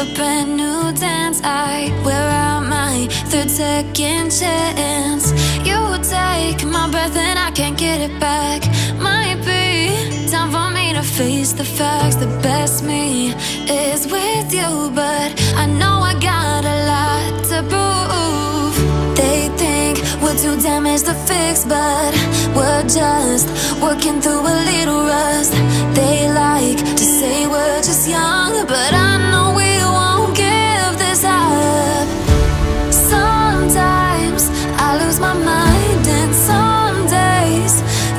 a brand new dance. I wear out my third second chance. You take my breath and I can't get it back. Might be time for me to face the facts. The best me is with you, but I know I got a lot to prove. They think we're too damaged to fix, but we're just working through a little rust. They like to say we're just young, but I know we won't give this up. Sometimes I lose my mind, and some days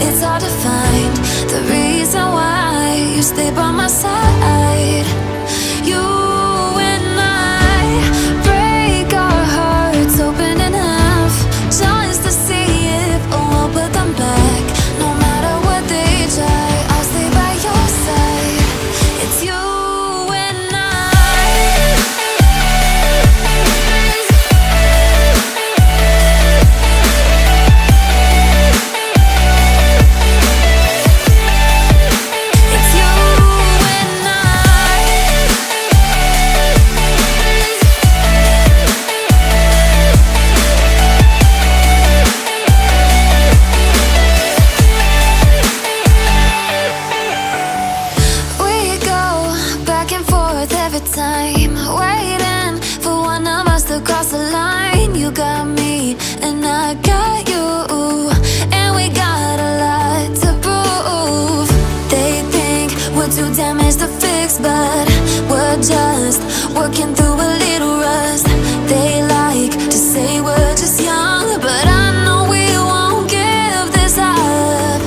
it's hard to find the reason why you stay by my side. You and I break our hearts open enough just to see if we'll put them back. No matter what they try, I'll stay by your side. It's you and I. It's you and I. We go back and forth every time, waiting for one of us to cross the line. You got me and I got you, and we got a lot to prove. They think we're too damaged to fix, but we're just working through a little rust. They like to say we're just young, but I know we won't give this up.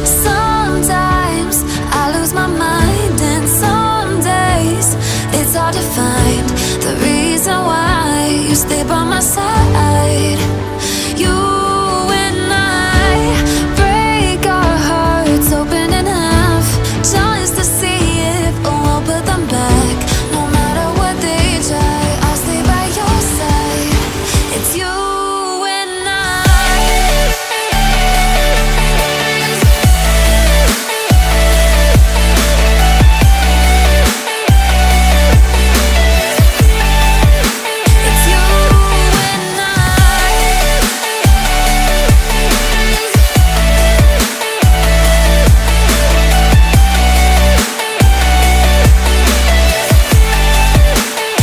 Sometimes I lose my mind, and some days it's hard to find the reason why you stay by my side. You and I break our hearts open enough just to see if we'll put them back. No matter what they try, I'll stay by your side. It's you and I. It's you and I.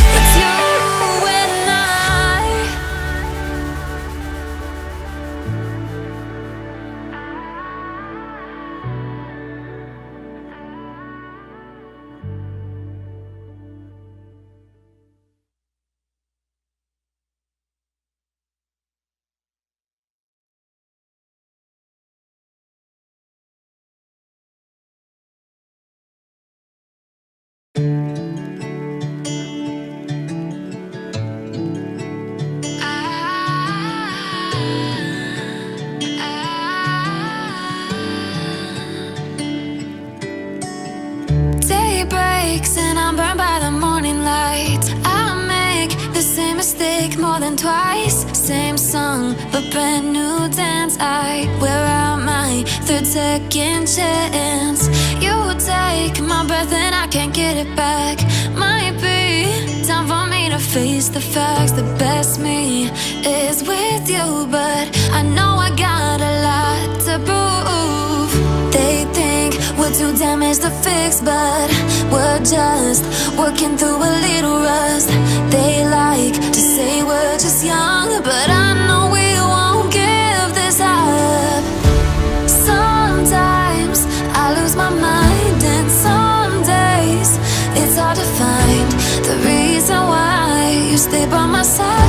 It's you and I. Day breaks and I'm burned by the morning light. I make the same mistake more than twice. Same song, but brand new dance. I wear out my third second chance. You take my breath and I can't get it back. Might be time for me to face the facts. The best me is with you, but I know I got a lot to prove. They think we're too damaged to fix, but we're just working through a little rust. They like to say we're just young, but I know we won't give this up. Sometimes I lose my mind, and some days it's hard to find the reason why you stay by my side.